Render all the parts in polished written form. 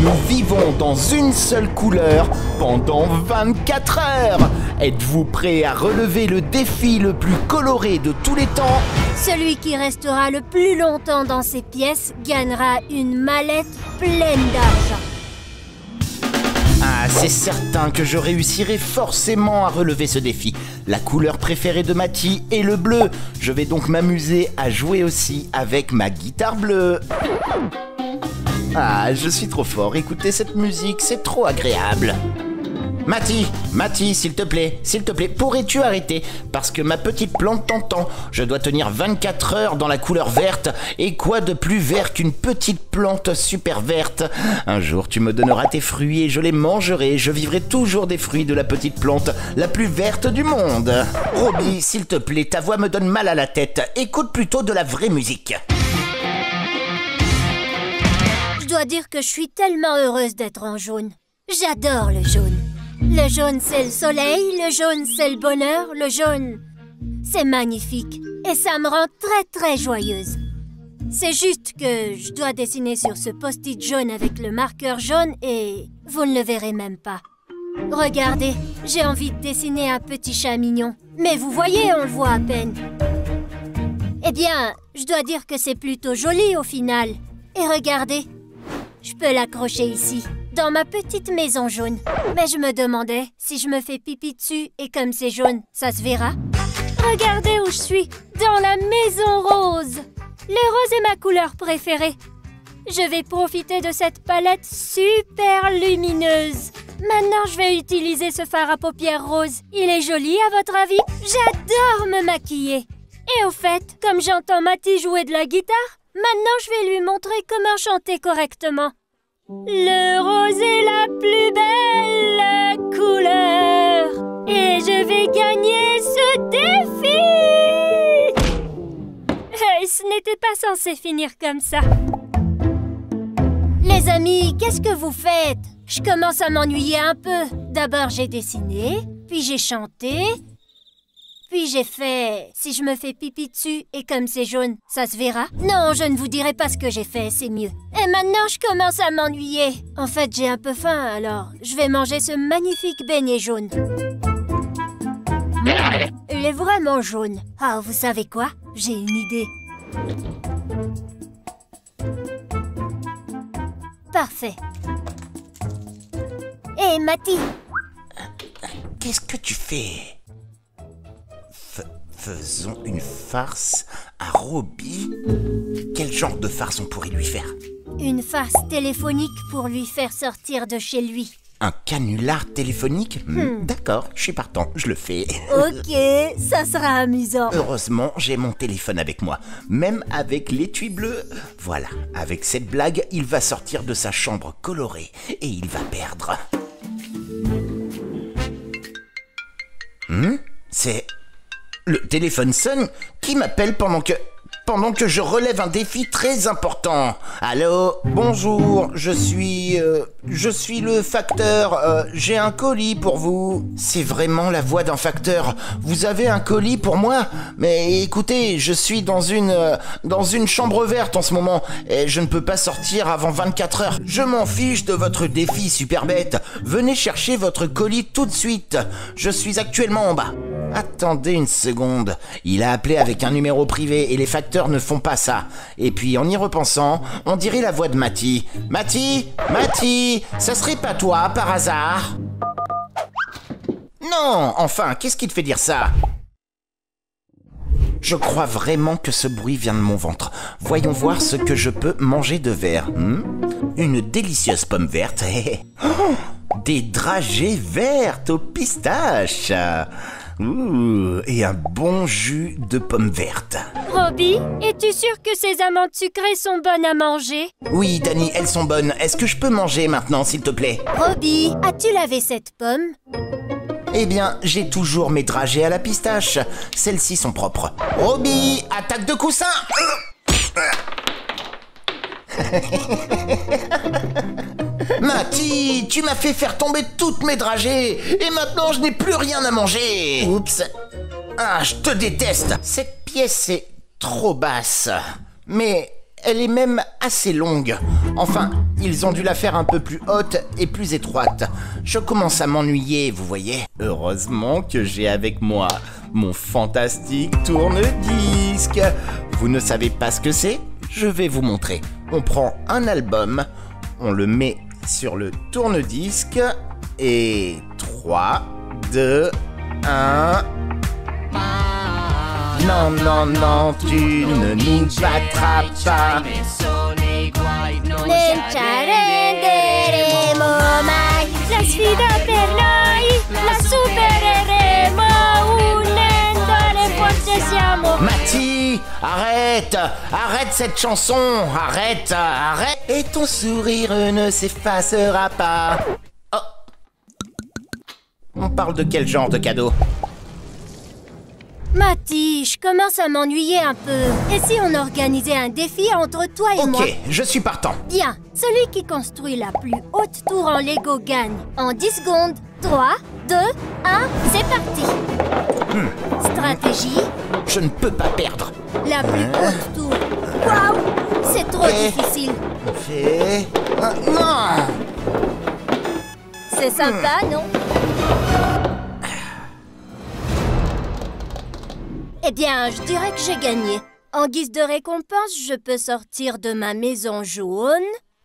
Nous vivons dans une seule couleur pendant 24 heures. Êtes-vous prêt à relever le défi le plus coloré de tous les temps? Celui qui restera le plus longtemps dans ces pièces gagnera une mallette pleine d'argent. Ah, c'est certain que je réussirai forcément à relever ce défi. La couleur préférée de Mathie est le bleu. Je vais donc m'amuser à jouer aussi avec ma guitare bleue. Ah, je suis trop fort. Écoutez cette musique, c'est trop agréable. Mathie, s'il te plaît, pourrais-tu arrêter? Parce que ma petite plante t'entend. Je dois tenir 24 heures dans la couleur verte. Et quoi de plus vert qu'une petite plante super verte? Un jour, tu me donneras tes fruits et je les mangerai. Je vivrai toujours des fruits de la petite plante la plus verte du monde. Roby, s'il te plaît, ta voix me donne mal à la tête. Écoute plutôt de la vraie musique. Je dois dire que je suis tellement heureuse d'être en jaune. J'adore le jaune. Le jaune, c'est le soleil, le jaune, c'est le bonheur, le jaune, c'est magnifique. Et ça me rend très joyeuse. C'est juste que je dois dessiner sur ce post-it jaune avec le marqueur jaune et vous ne le verrez même pas. Regardez, j'ai envie de dessiner un petit chat mignon. Mais vous voyez, on le voit à peine. Eh bien, je dois dire que c'est plutôt joli au final. Et regardez, je peux l'accrocher ici, dans ma petite maison jaune. Mais je me demandais, si je me fais pipi dessus et comme c'est jaune, ça se verra? Regardez où je suis, dans la maison rose. Le rose est ma couleur préférée. Je vais profiter de cette palette super lumineuse. Maintenant, je vais utiliser ce fard à paupières rose. Il est joli, à votre avis? J'adore me maquiller. Et au fait, comme j'entends Mathie jouer de la guitare, maintenant je vais lui montrer comment chanter correctement. Le rose est la plus belle couleur et je vais gagner ce défi. Ce n'était pas censé finir comme ça. Les amis, qu'est-ce que vous faites? Je commence à m'ennuyer un peu. D'abord j'ai dessiné, puis j'ai chanté, puis j'ai fait... Si je me fais pipi dessus et comme c'est jaune, ça se verra? Non, je ne vous dirai pas ce que j'ai fait, c'est mieux. Et maintenant, je commence à m'ennuyer. En fait, j'ai un peu faim, alors je vais manger ce magnifique beignet jaune. Il est vraiment jaune. Ah, vous savez quoi? J'ai une idée. Parfait. Hé, Mathie! Qu'est-ce que tu fais? Faisons une farce à Roby. Quel genre de farce on pourrait lui faire? Une farce téléphonique pour lui faire sortir de chez lui. Un canular téléphonique? D'accord, je suis partant, je le fais. Ok, ça sera amusant. Heureusement, j'ai mon téléphone avec moi, même avec l'étui bleu. Voilà, avec cette blague, il va sortir de sa chambre colorée et il va perdre. C'est... Le téléphone sonne. Qui m'appelle pendant que je relève un défi très important? Allô? Bonjour, je suis le facteur. J'ai un colis pour vous. C'est vraiment la voix d'un facteur. Vous avez un colis pour moi? Mais écoutez, je suis dans une chambre verte en ce moment et je ne peux pas sortir avant 24 heures. Je m'en fiche de votre défi super bête. Venez chercher votre colis tout de suite. Je suis actuellement en bas. Attendez une seconde, il a appelé avec un numéro privé et les facteurs ne font pas ça. Et puis en y repensant, on dirait la voix de Mathie. Mathie, ça serait pas toi par hasard? Non, enfin, qu'est-ce qui te fait dire ça? Je crois vraiment que ce bruit vient de mon ventre. Voyons voir ce que je peux manger de vert. Une délicieuse pomme verte. Oh, des dragées vertes aux pistaches. Et un bon jus de pommes vertes. Roby, es-tu sûr que ces amandes sucrées sont bonnes à manger? Oui, Dani, elles sont bonnes. Est-ce que je peux manger maintenant, s'il te plaît? Roby, as-tu lavé cette pomme? Eh bien, j'ai toujours mes dragées à la pistache. Celles-ci sont propres. Roby, attaque de coussin! Mathie, tu m'as fait faire tomber toutes mes dragées et maintenant je n'ai plus rien à manger. Oups. Ah, je te déteste. Cette pièce est trop basse. Mais Elle est même assez longue. Enfin, ils ont dû la faire un peu plus haute et plus étroite. Je commence à m'ennuyer, vous voyez. Heureusement que j'ai avec moi mon fantastique tourne-disque. Vous ne savez pas ce que c'est? Je vais vous montrer. On prend un album, on le met sur le tourne-disque et 3, 2, 1... Non, non, non, tu ne nous battras pas. Non ci arrenderemo mai. La sfida per noi la supereremo. Unendo le forze siamo. Mati, arrête! Arrête cette chanson! Arrête! Arrête! Et ton sourire ne s'effacera pas. Oh. On parle de quel genre de cadeau? Mati, je commence à m'ennuyer un peu. Et si on organisait un défi entre toi et moi? Ok, je suis partant. Bien, celui qui construit la plus haute tour en Lego gagne. En 10 secondes. 3, 2, 1, c'est parti. Stratégie. Je ne peux pas perdre. La plus haute tour. Waouh, c'est trop difficile. Fais... non! C'est sympa, non? Eh bien, je dirais que j'ai gagné. En guise de récompense, je peux sortir de ma maison jaune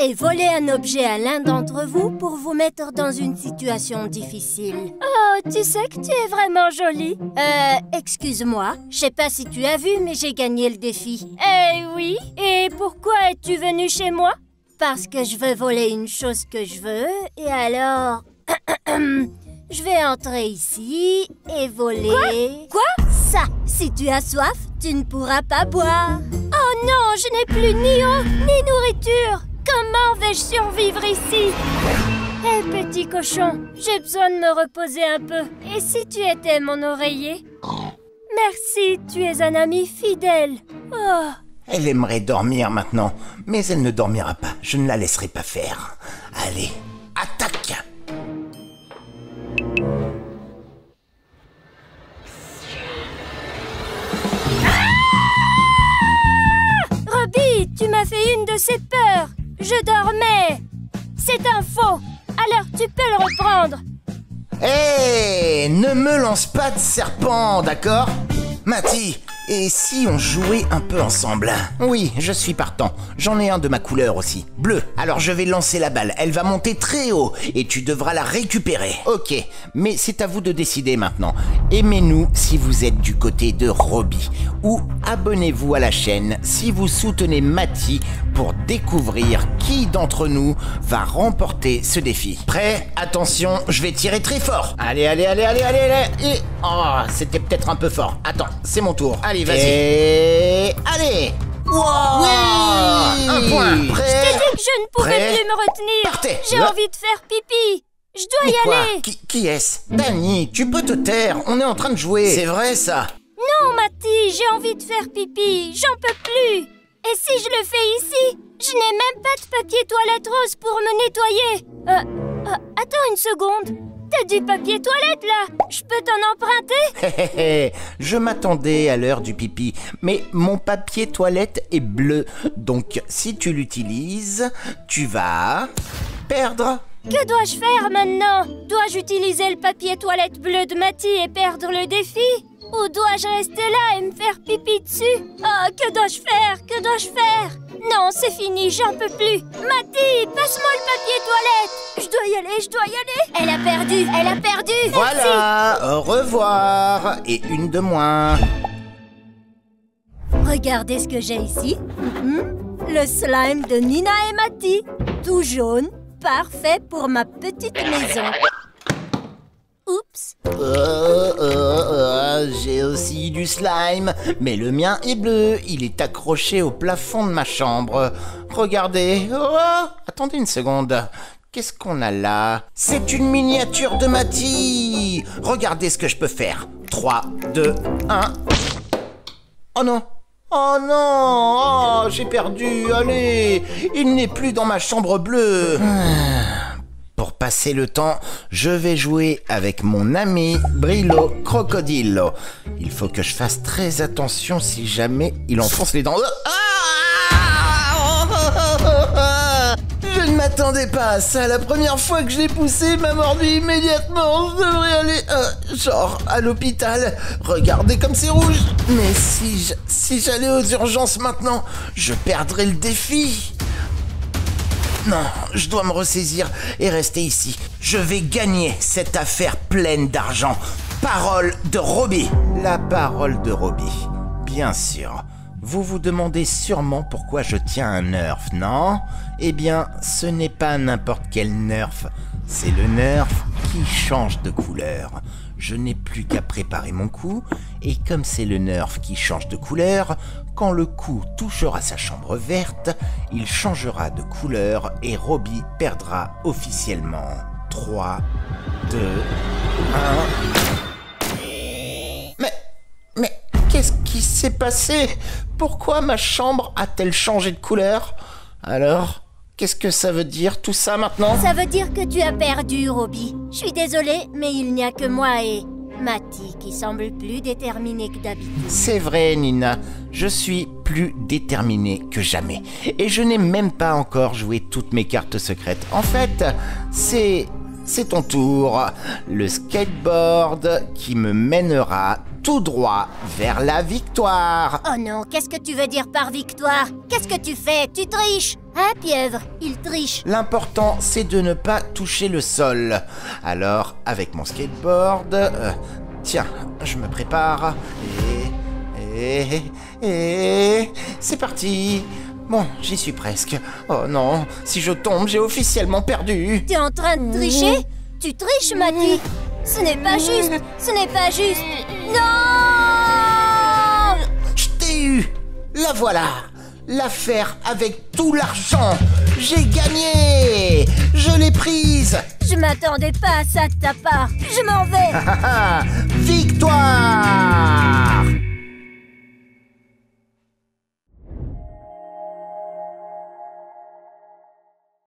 et voler un objet à l'un d'entre vous pour vous mettre dans une situation difficile. Oh, tu sais que tu es vraiment jolie. Excuse-moi, je sais pas si tu as vu, mais j'ai gagné le défi. Eh oui, et pourquoi es-tu venue chez moi? Parce que je veux voler une chose que je veux, et alors... je vais entrer ici et voler... Quoi? Ça, si tu as soif, tu ne pourras pas boire. Oh non, je n'ai plus ni eau, ni nourriture. Comment vais-je survivre ici? Hé, petit cochon, j'ai besoin de me reposer un peu. Et si tu étais mon oreiller? Merci, tu es un ami fidèle. Oh. Elle aimerait dormir maintenant, mais elle ne dormira pas. Je ne la laisserai pas faire. Allez, attaque! Robbie, tu m'as fait une de ces peurs. Je dormais. C'est un faux. Alors tu peux le reprendre. Hé, ne me lance pas de serpent, d'accord? Mati, et si on jouait un peu ensemble? Oui, je suis partant. J'en ai un de ma couleur aussi, bleu. Alors je vais lancer la balle. Elle va monter très haut et tu devras la récupérer. Ok, mais c'est à vous de décider maintenant. Aimez-nous si vous êtes du côté de Robbie ou abonnez-vous à la chaîne si vous soutenez Mati pour découvrir qui d'entre nous va remporter ce défi. Prêt? Attention, je vais tirer très fort. Allez, allez, allez, allez, allez, allez. Et... oh, c'était peut-être un peu fort. Attends, c'est mon tour. Allez, vas-y. Et... allez. Wow. Oui. Un point. Prêt? Je t'ai dit que je ne pouvais plus me retenir. Partez. J'ai envie de faire pipi. Je dois y aller. Qui est-ce? Danny, tu peux te taire. On est en train de jouer. C'est vrai, ça? Non, Mati, j'ai envie de faire pipi. J'en peux plus. Et si je le fais ici? Je n'ai même pas de papier toilette rose pour me nettoyer. Attends une seconde. T'as du papier toilette, là? Je peux t'en emprunter? Je m'attendais à l'heure du pipi, mais mon papier toilette est bleu. Donc, si tu l'utilises, tu vas perdre. Que dois-je faire maintenant? Dois-je utiliser le papier toilette bleu de Mati et perdre le défi? Ou dois-je rester là et me faire pipi dessus? Oh, que dois-je faire? Que dois-je faire? Non, c'est fini, j'en peux plus. Mati, passe-moi le papier toilette. Je dois y aller, je dois y aller. Elle a perdu, elle a perdu. Voilà, au revoir. Et une de moins. Regardez ce que j'ai ici. Le slime de Nina et Mati. Tout jaune, parfait pour ma petite maison. Oups. J'ai aussi du slime, mais le mien est bleu. Il est accroché au plafond de ma chambre. Regardez. Oh, attendez une seconde. Qu'est-ce qu'on a là? C'est une miniature de Mati. Regardez ce que je peux faire. 3, 2, 1. Oh non. Oh non. Oh, j'ai perdu. Allez. Il n'est plus dans ma chambre bleue. Pour passer le temps, je vais jouer avec mon ami Brillo Crocodillo. Il faut que je fasse très attention si jamais il enfonce les dents. Ah! m'attendais pas à ça. La première fois que je l'ai poussé, il m'a mordu immédiatement. Je devrais aller, genre, à l'hôpital. Regardez comme c'est rouge. Mais si j'allais aux urgences maintenant, je perdrais le défi. Non, je dois me ressaisir et rester ici. Je vais gagner cette affaire pleine d'argent. Parole de Robbie. La parole de Robbie. Bien sûr. Vous vous demandez sûrement pourquoi je tiens un Nerf, non? Eh bien, ce n'est pas n'importe quel Nerf. C'est le Nerf qui change de couleur. Je n'ai plus qu'à préparer mon coup, et comme c'est le Nerf qui change de couleur, quand le coup touchera sa chambre verte, il changera de couleur et Robbie perdra officiellement. 3, 2, 1... Mais qu'est-ce qui s'est passé? Pourquoi ma chambre a-t-elle changé de couleur? Alors, qu'est-ce que ça veut dire tout ça maintenant? Ça veut dire que tu as perdu, Robbie. Je suis désolée, mais il n'y a que moi et Matty qui semble plus déterminé que d'habitude. C'est vrai, Nina. Je suis plus déterminé que jamais. Et je n'ai même pas encore joué toutes mes cartes secrètes. En fait, c'est ton tour. Le skateboard qui me mènera tout droit vers la victoire. Oh non, qu'est-ce que tu veux dire par victoire? Qu'est-ce que tu fais? Tu triches? Hein, Pieuvre? Il triche. L'important, c'est de ne pas toucher le sol. Alors, avec mon skateboard... tiens, je me prépare. Et... c'est parti. Bon, j'y suis presque. Oh non, si je tombe, j'ai officiellement perdu. T'es en train de tricher? Tu triches, Matty. Ce n'est pas juste. Ce n'est pas juste. Non! Je t'ai eu. La voilà. L'affaire avec tout l'argent. J'ai gagné. Je l'ai prise. Je m'attendais pas à ça de ta part. Je m'en vais. Victoire!